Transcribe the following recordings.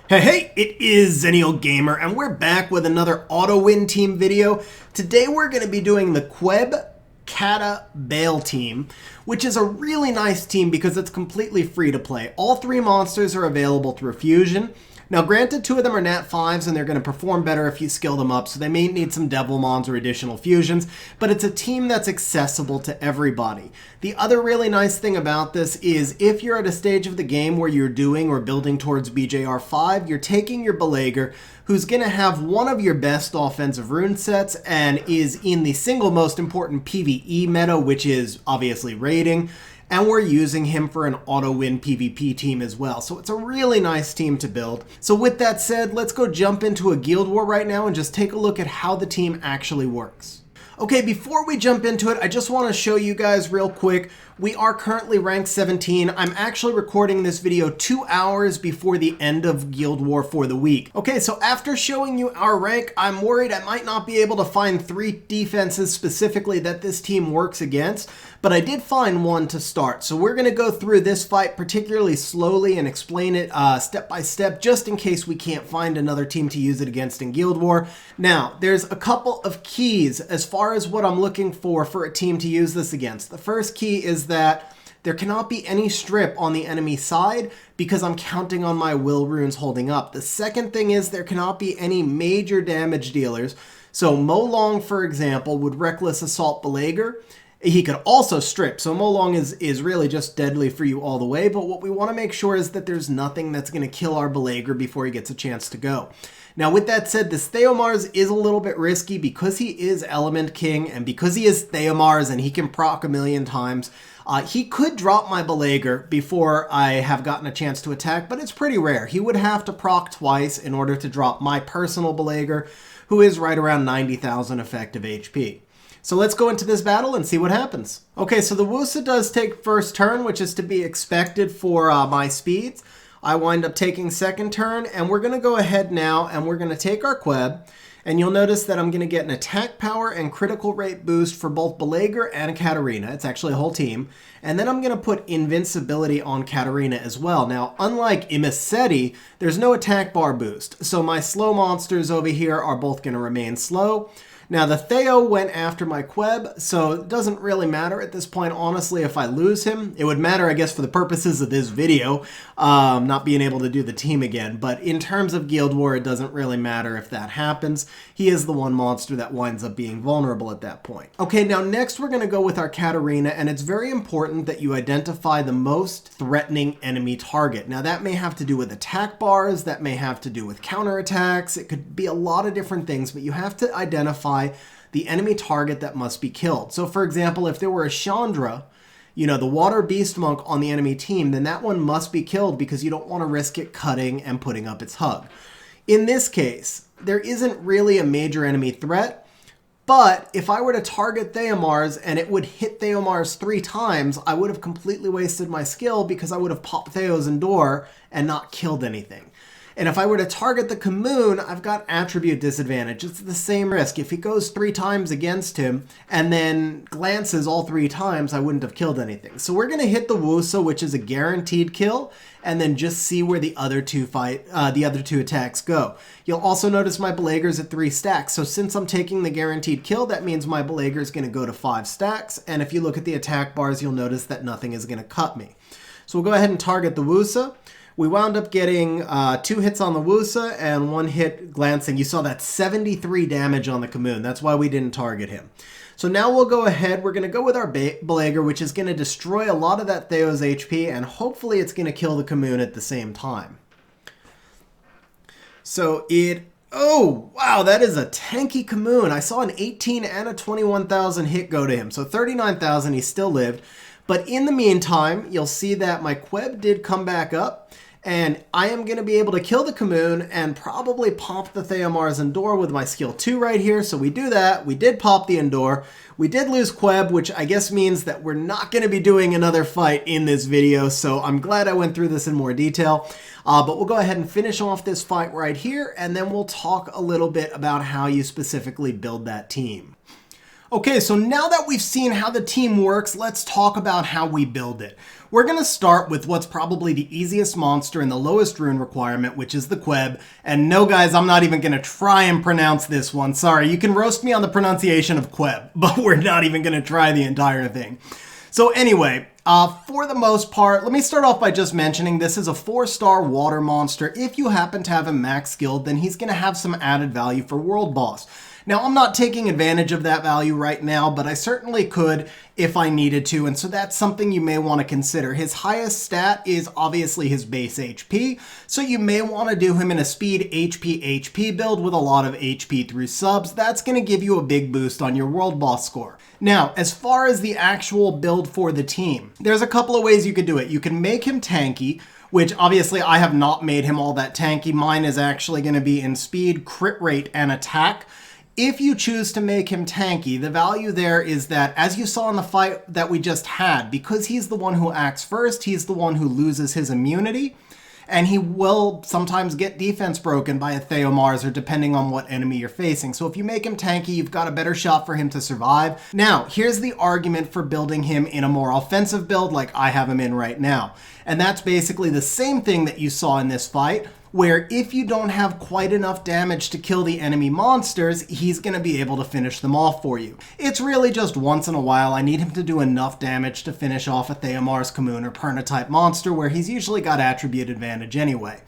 Hey, it is Xennial Gamer, and we're back with another auto-win team video. Today we're going to be doing the Qeb-Kata-Bale team, which is a really nice team because it's completely free to play. All three monsters are available through fusion. Now granted, two of them are nat 5s and they're going to perform better if you skill them up, so they may need some Devilmons or additional fusions, but it's a team that's accessible to everybody. The other really nice thing about this is if you're at a stage of the game where you're doing or building towards BJR5, you're taking your Baleygr, who's going to have one of your best offensive rune sets and is in the single most important PvE meta, which is obviously raiding. And we're using him for an auto-win PvP team as well. So it's a really nice team to build. So with that said, let's go jump into a guild war right now and just take a look at how the team actually works. Okay, before we jump into it, I just want to show you guys real quick. We are currently ranked 17. I'm actually recording this video 2 hours before the end of Guild War for the week. Okay, so after showing you our rank, I'm worried I might not be able to find 3 defenses specifically that this team works against, but I did find one to start. So we're going to go through this fight particularly slowly and explain it step by step, just in case we can't find another team to use it against in Guild War. Now, there's a couple of keys as far as what I'm looking for a team to use this against. The first key is that there cannot be any strip on the enemy side because I'm counting on my will runes holding up. The second thing is there cannot be any major damage dealers. So Molong, for example, would Reckless Assault Baleygr. He could also strip, so Molong is really just deadly for you all the way, but what we want to make sure is that there's nothing that's going to kill our Baleygr before he gets a chance to go. Now with that said, this Theomars is a little bit risky because he is Element King and because he is Theomars and he can proc a million times. He could drop my Baleygr before I have gotten a chance to attack, but it's pretty rare. He would have to proc twice in order to drop my personal Baleygr, who is right around 90,000 effective HP. So let's go into this battle and see what happens. Okay, so the Wusa does take first turn, which is to be expected for my speeds. I wind up taking second turn, and we're going to go ahead now, and we're going to take our Qeb, and you'll notice that I'm going to get an attack power and critical rate boost for both Baleygr and Katarina. It's actually a whole team. And then I'm going to put invincibility on Katarina as well. Now, unlike Imiseti, there's no attack bar boost, so my slow monsters over here are both going to remain slow. Now, the Theo went after my Qeb, so it doesn't really matter at this point, honestly, if I lose him. It would matter, I guess, for the purposes of this video, not being able to do the team again. But in terms of Guild War, it doesn't really matter if that happens. He is the one monster that winds up being vulnerable at that point. Okay, now next we're going to go with our Katarina, and it's very important that you identify the most threatening enemy target. Now, that may have to do with attack bars, that may have to do with counterattacks, it could be a lot of different things, but you have to identify the enemy target that must be killed. So for example, if there were a Chandra, you know, the water beast monk on the enemy team, then that one must be killed because you don't want to risk it cutting and putting up its hug. In this case, there isn't really a major enemy threat, but if I were to target Theomars and it would hit Theomars 3 times, I would have completely wasted my skill because I would have popped Theos and Door and not killed anything. And if I were to target the Commune, I've got attribute disadvantage. It's the same risk. If he goes 3 times against him and then glances all 3 times, I wouldn't have killed anything. So we're going to hit the Wusa, which is a guaranteed kill, and then just see where the other two attacks go. You'll also notice my Baleygr at 3 stacks. So since I'm taking the guaranteed kill, that means my Baleygr is going to go to 5 stacks. And if you look at the attack bars, you'll notice that nothing is going to cut me. So we'll go ahead and target the Wusa. We wound up getting 2 hits on the Wusa and 1 hit glancing. You saw that 73 damage on the Commune. That's why we didn't target him. So now we'll go ahead. We're going to go with our Baleygr, which is going to destroy a lot of that Theo's HP, and hopefully it's going to kill the Commune at the same time. So oh, wow, that is a tanky Commune. I saw an 18 and a 21,000 hit go to him. So 39,000, he still lived. But in the meantime, you'll see that my Qeb did come back up. And I am going to be able to kill the Commune and probably pop the Theomars Endor with my skill 2 right here. So we do that. We did pop the Endor. We did lose Qeb, which I guess means that we're not going to be doing another fight in this video. So I'm glad I went through this in more detail. But we'll go ahead and finish off this fight right here. And then we'll talk a little bit about how you specifically build that team. Okay, so now that we've seen how the team works, let's talk about how we build it. We're going to start with what's probably the easiest monster and the lowest rune requirement, which is the Qeb. And no, guys, I'm not even going to try and pronounce this one. Sorry, you can roast me on the pronunciation of Qeb, but we're not even going to try the entire thing. So anyway, for the most part, let me start off by just mentioning this is a 4-star water monster. If you happen to have him max skilled, then he's going to have some added value for World Boss. Now, I'm not taking advantage of that value right now, but I certainly could if I needed to, and so that's something you may want to consider. His highest stat is obviously his base HP, so you may want to do him in a speed HP build with a lot of HP through subs. That's going to give you a big boost on your World Boss score. Now, as far as the actual build for the team, there's a couple of ways you could do it. You can make him tanky, which obviously I have not made him all that tanky. Mine is actually going to be in speed, crit rate, and attack. If you choose to make him tanky, the value there is that, as you saw in the fight that we just had, because he's the one who acts first, he's the one who loses his immunity, and he will sometimes get defense broken by a Theomars or depending on what enemy you're facing. So if you make him tanky, you've got a better shot for him to survive. Now, here's the argument for building him in a more offensive build like I have him in right now. And that's basically the same thing that you saw in this fight, where if you don't have quite enough damage to kill the enemy monsters, he's going to be able to finish them off for you. It's really just once in a while I need him to do enough damage to finish off a Theomars, Commune, or Perna type monster where he's usually got attribute advantage anyway.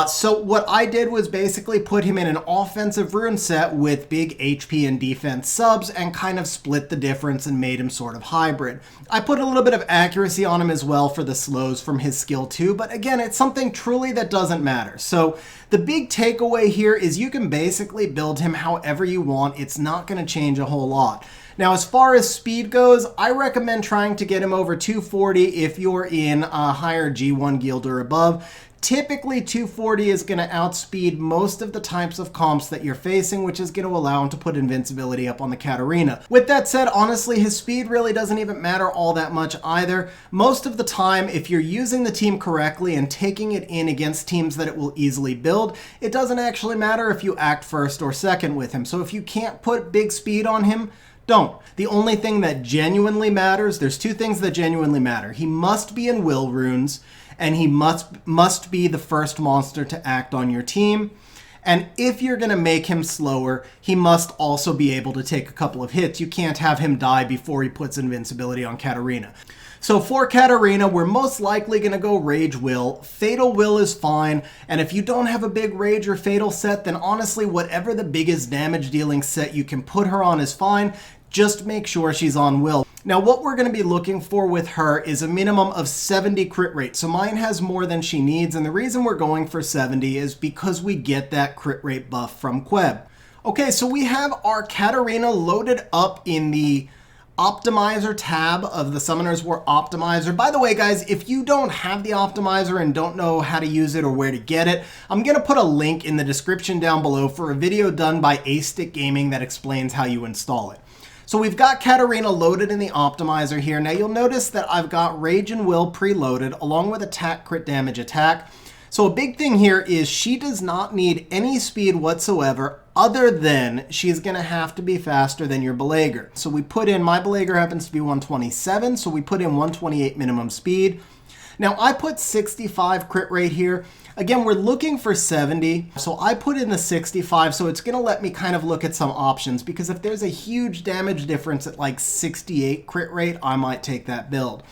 So what I did was basically put him in an offensive rune set with big HP and defense subs and kind of split the difference and made him sort of hybrid. I put a little bit of accuracy on him as well for the slows from his skill 2, but again, it's something truly that doesn't matter. So the big takeaway here is you can basically build him however you want. It's not going to change a whole lot. Now, as far as speed goes, I recommend trying to get him over 240 if you're in a higher G1 guild or above. Typically, 240 is going to outspeed most of the types of comps that you're facing, which is going to allow him to put invincibility up on the Katarina. With that said, honestly, his speed really doesn't even matter all that much either. Most of the time, if you're using the team correctly and taking it in against teams that it will easily build, it doesn't actually matter if you act first or second with him. So if you can't put big speed on him, don't. The only thing that genuinely matters, there's two things that genuinely matter. He must be in will runes, and he must be the first monster to act on your team. And if you're going to make him slower, he must also be able to take a couple of hits. You can't have him die before he puts invincibility on Katarina. So for Katarina, we're most likely going to go Rage Will. Fatal Will is fine, and if you don't have a big Rage or Fatal set, then honestly, whatever the biggest damage dealing set you can put her on is fine. Just make sure she's on Will. Now, what we're going to be looking for with her is a minimum of 70 crit rate. So mine has more than she needs, and the reason we're going for 70 is because we get that crit rate buff from Qeb. Okay, so we have our Katarina loaded up in the Optimizer tab of the Summoner's War Optimizer. By the way, guys, if you don't have the Optimizer and don't know how to use it or where to get it, I'm going to put a link in the description down below for a video done by AceditGaming that explains how you install it. So we've got Katarina loaded in the Optimizer here. Now you'll notice that I've got Rage and Will preloaded along with attack, crit damage, attack. So a big thing here is she does not need any speed whatsoever other than she's going to have to be faster than your Baleygr. So we put in, my Baleygr happens to be 127, so we put in 128 minimum speed. Now I put 65 crit rate here. Again, we're looking for 70, so I put in the 65, so it's going to let me kind of look at some options, because if there's a huge damage difference at like 68 crit rate, I might take that build.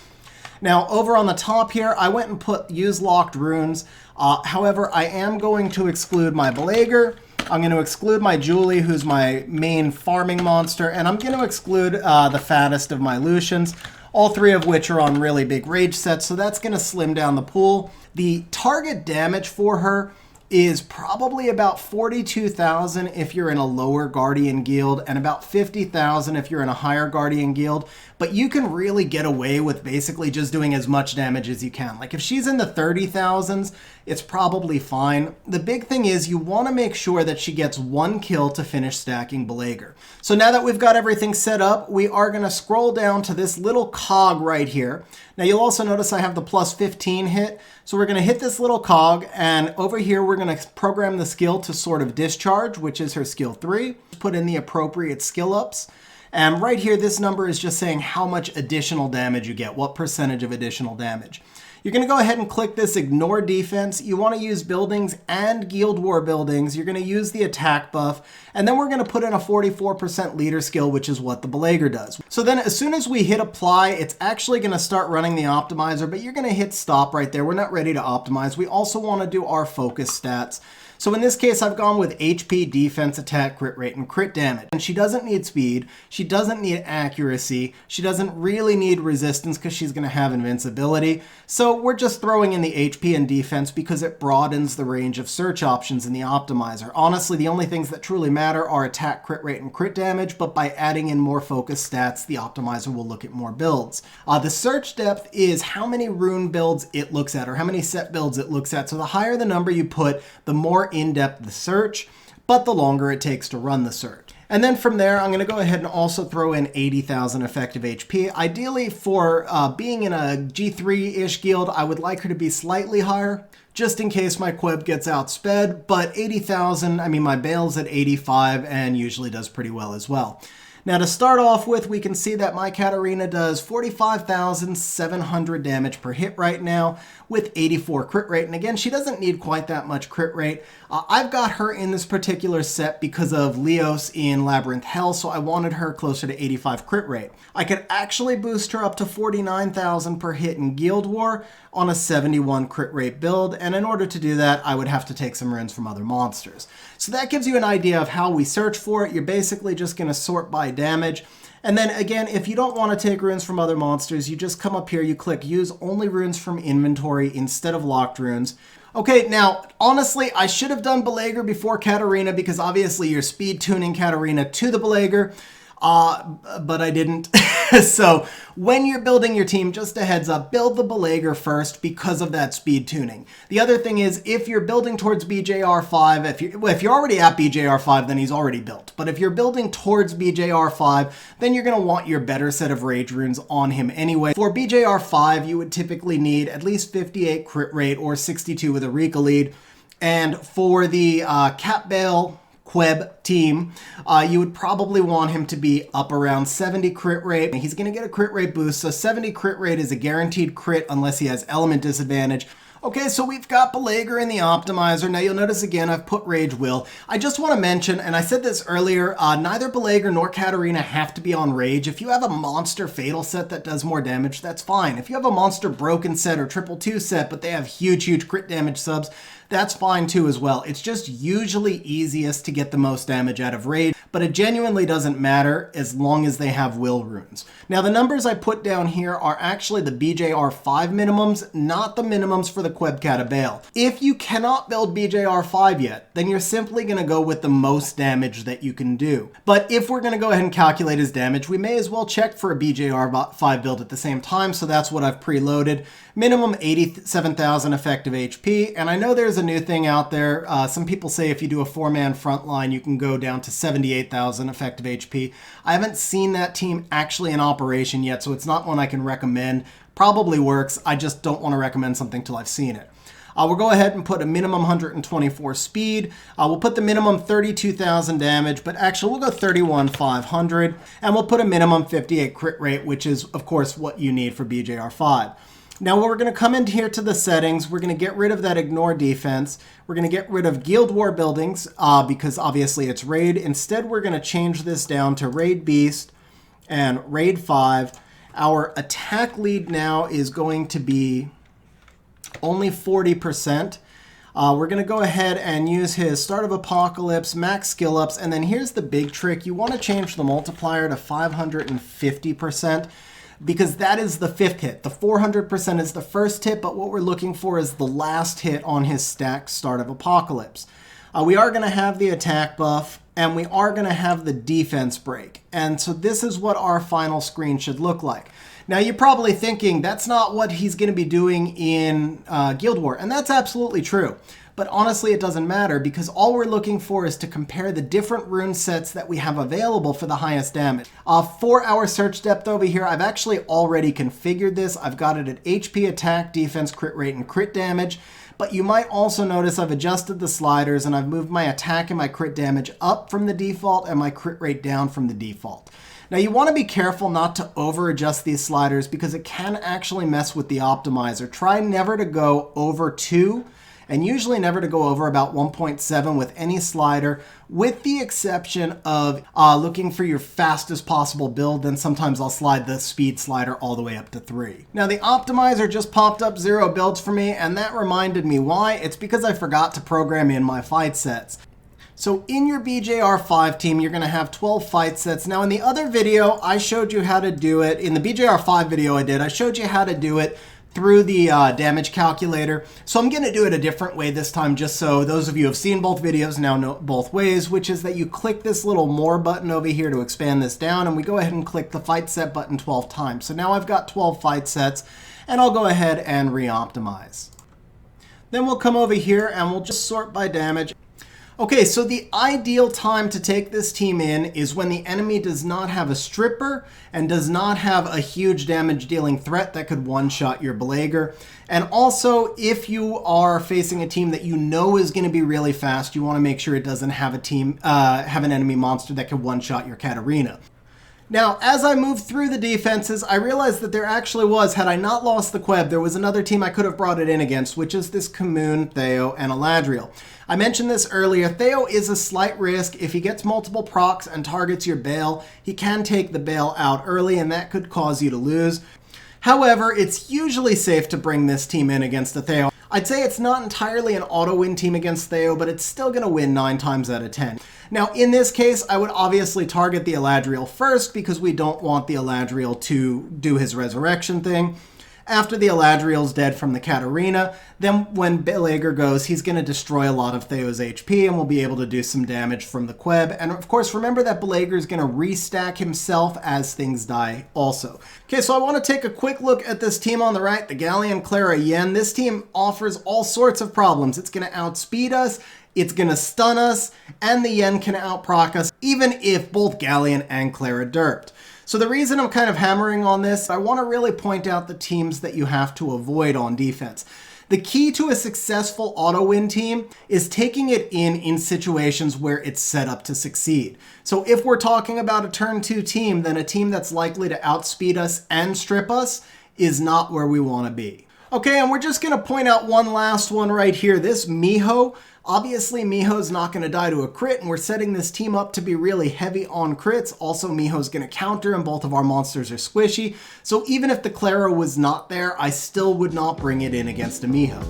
Now, over on the top here, I went and use locked runes. However, I am going to exclude my Baleygr. I'm going to exclude my Julie, who's my main farming monster, and I'm going to exclude the fattest of my Lucians, all three of which are on really big rage sets, so that's going to slim down the pool. The target damage for her is probably about 42,000 if you're in a lower Guardian Guild and about 50,000 if you're in a higher Guardian Guild. But you can really get away with basically just doing as much damage as you can. Like if she's in the 30,000s, it's probably fine. The big thing is you want to make sure that she gets one kill to finish stacking Baleygr. So now that we've got everything set up, we are going to scroll down to this little cog right here. Now you'll also notice I have the plus 15 hit. So we're going to hit this little cog, and over here we're going to program the skill to sort of discharge, which is her skill 3. Put in the appropriate skill ups. And right here, this number is just saying how much additional damage you get, what percentage of additional damage. You're going to go ahead and click this Ignore Defense. You want to use buildings and Guild War buildings. You're going to use the attack buff, and then we're going to put in a 44% leader skill, which is what the Baleygr does. So then as soon as we hit apply, it's actually going to start running the optimizer, but you're going to hit stop right there. We're not ready to optimize. We also want to do our focus stats. So in this case, I've gone with HP, defense, attack, crit rate, and crit damage. And she doesn't need speed. She doesn't need accuracy. She doesn't really need resistance because she's going to have invincibility. So we're just throwing in the HP and defense because it broadens the range of search options in the optimizer. Honestly, the only things that truly matter are attack, crit rate, and crit damage, but by adding in more focus stats, the optimizer will look at more builds. The search depth is how many rune builds it looks at, or how many set builds it looks at. So the higher the number you put, the more in-depth the search, but the longer it takes to run the search. And then from there, I'm going to go ahead and also throw in 80,000 effective HP. Ideally, for being in a G3-ish guild, I would like her to be slightly higher, just in case my Qeb gets outsped, but 80,000, I mean, my Bale's at 85 and usually does pretty well as well. Now to start off with, we can see that my Katarina does 45,700 damage per hit right now with 84 crit rate. And again, she doesn't need quite that much crit rate. I've got her in this particular set because of Leos in Labyrinth Hell, so I wanted her closer to 85 crit rate. I could actually boost her up to 49,000 per hit in Guild War on a 71 crit rate build, and in order to do that, I would have to take some runes from other monsters. So that gives you an idea of how we search for it. You're basically just going to sort by damage. And then again, if you don't want to take runes from other monsters, you just come up here, you click use only runes from inventory instead of locked runes. Okay, now, honestly, I should have done Baleygr before Katarina because obviously you're speed tuning Katarina to the Baleygr, but I didn't. So when you're building your team, just a heads up, build the Baleygr first because of that speed tuning. The other thing is, if you're building towards BJR5, if you're already at BJR5, then he's already built. But if you're building towards BJR5, then you're going to want your better set of rage runes on him anyway. For BJR5, you would typically need at least 58 crit rate or 62 with a Rika lead. And for the Qeb-Kata-Bale Qeb team, you would probably want him to be up around 70 crit rate. He's going to get a crit rate boost, so 70 crit rate is a guaranteed crit unless he has element disadvantage. Okay, so we've got Baleygr in the optimizer. Now you'll notice again, I've put Rage Will. I just want to mention, and I said this earlier, neither Baleygr nor Katarina have to be on Rage. If you have a monster Fatal set that does more damage, that's fine. If you have a monster Broken set or 222 set, but they have huge crit damage subs, that's fine too as well. It's just usually easiest to get the most damage out of Rage, but it genuinely doesn't matter as long as they have Will runes. Now the numbers I put down here are actually the BJR5 minimums, not the minimums for the Qeb-Kata-Bale. If you cannot build BJR5 yet, then you're simply going to go with the most damage that you can do. But if we're going to go ahead and calculate his damage, we may as well check for a BJR5 build at the same time, so that's what I've preloaded. Minimum 87,000 effective HP, and I know there's a new thing out there. Some people say if you do a 4-man frontline, you can go down to 78,000 effective HP. I haven't seen that team actually in operation yet, so it's not one I can recommend. Probably works, I just don't want to recommend something till I've seen it. We'll go ahead and put a minimum 124 speed. We'll put the minimum 32,000 damage, but actually we'll go 31,500, and we'll put a minimum 58 crit rate, which is, of course, what you need for BJR5. Now we're going to come in here to the settings. We're going to get rid of that ignore defense. We're going to get rid of Guild War buildings because obviously it's raid. Instead, we're going to change this down to raid beast and raid 5. Our attack lead now is going to be only 40%. We're going to go ahead and use his Start of Apocalypse, max skill ups, and then here's the big trick. You want to change the multiplier to 550%. Because that is the 5th hit. The 400% is the first hit, but what we're looking for is the last hit on his stack Start of Apocalypse. We are going to have the attack buff, and we are going to have the defense break. And so this is what our final screen should look like. Now you're probably thinking that's not what he's going to be doing in Guild War, and that's absolutely true. But honestly, it doesn't matter because all we're looking for is to compare the different rune sets that we have available for the highest damage. For our search depth over here, I've actually already configured this. I've got it at HP, attack, defense, crit rate, and crit damage. But you might also notice I've adjusted the sliders and I've moved my attack and my crit damage up from the default and my crit rate down from the default. Now you want to be careful not to over adjust these sliders because it can actually mess with the optimizer. Try never to go over 2 and usually never to go over about 1.7 with any slider, with the exception of looking for your fastest possible build. Then sometimes I'll slide the speed slider all the way up to 3. Now the optimizer just popped up 0 builds for me, and that reminded me why. It's because I forgot to program in my fight sets. So in your BJR5 team, you're going to have 12 fight sets. Now in the other video, I showed you how to do it. In the BJR5 video I showed you how to do it through the damage calculator. So I'm going to do it a different way this time, just so those of you who have seen both videos now know both ways, which is that you click this little more button over here to expand this down, and we go ahead and click the fight set button 12 times. So now I've got 12 fight sets, and I'll go ahead and re-optimize. Then we'll come over here and we'll just sort by damage. Okay, so the ideal time to take this team in is when the enemy does not have a stripper and does not have a huge damage dealing threat that could one-shot your Baleygr. And also, if you are facing a team that you know is going to be really fast, you want to make sure it doesn't have an enemy monster that could one-shot your Katarina. Now, as I moved through the defenses, I realized that there actually was, had I not lost the Qeb, there was another team I could have brought it in against, which is this Commune, Theo, and Eladriel. I mentioned this earlier. Theo is a slight risk. If he gets multiple procs and targets your Bale, he can take the Bale out early, and that could cause you to lose. However, it's usually safe to bring this team in against a Theo. I'd say it's not entirely an auto-win team against Theo, but it's still going to win 9 times out of 10. Now, in this case, I would obviously target the Eladriel first because we don't want the Eladriel to do his resurrection thing. After the Eladriel's dead from the Katarina, then when Baleygr goes, he's going to destroy a lot of Theo's HP and we'll be able to do some damage from the Qeb. And of course, remember that Baleygr is going to restack himself as things die also. Okay, so I want to take a quick look at this team on the right, the Galleon, Clara, Yen. This team offers all sorts of problems. It's going to outspeed us, it's going to stun us, and the Yen can outproc us, even if both Galleon and Clara derped. So the reason I'm kind of hammering on this, I want to really point out the teams that you have to avoid on defense. The key to a successful auto-win team is taking it in situations where it's set up to succeed. So if we're talking about a turn 2 team, then a team that's likely to outspeed us and strip us is not where we want to be. Okay, and we're just going to point out one last one right here. This Miho. Obviously, Miho's not going to die to a crit, and we're setting this team up to be really heavy on crits. Also, Miho's going to counter, and both of our monsters are squishy. So even if the Clara was not there, I still would not bring it in against a Miho.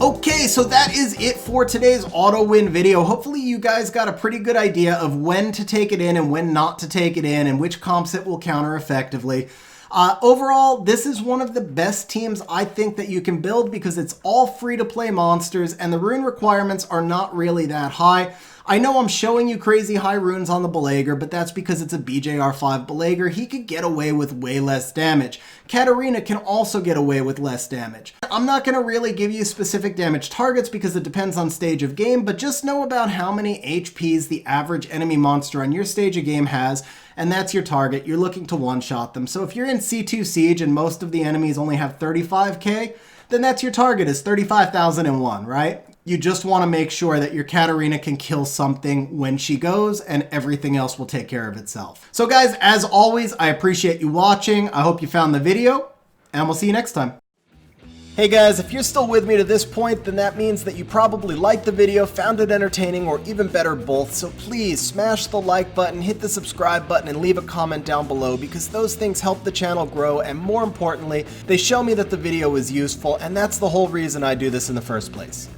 Okay, so that is it for today's auto-win video. Hopefully you guys got a pretty good idea of when to take it in and when not to take it in and which comps it will counter effectively. Overall, this is one of the best teams I think that you can build because it's all free-to-play monsters and the rune requirements are not really that high. I know I'm showing you crazy high runes on the Baleygr, but that's because it's a BJR5 Baleygr. He could get away with way less damage. Katarina can also get away with less damage. I'm not going to really give you specific damage targets because it depends on stage of game, but just know about how many HPs the average enemy monster on your stage of game has, and that's your target. You're looking to one-shot them. So if you're in C2 Siege and most of the enemies only have 35k, then that's your target, is 35,001, right? You just want to make sure that your Katarina can kill something when she goes and everything else will take care of itself. So guys, as always, I appreciate you watching. I hope you found the video and we'll see you next time. Hey guys, if you're still with me to this point, then that means that you probably liked the video, found it entertaining, or even better, both. So please smash the like button, hit the subscribe button, and leave a comment down below because those things help the channel grow, and more importantly, they show me that the video is useful, and that's the whole reason I do this in the first place.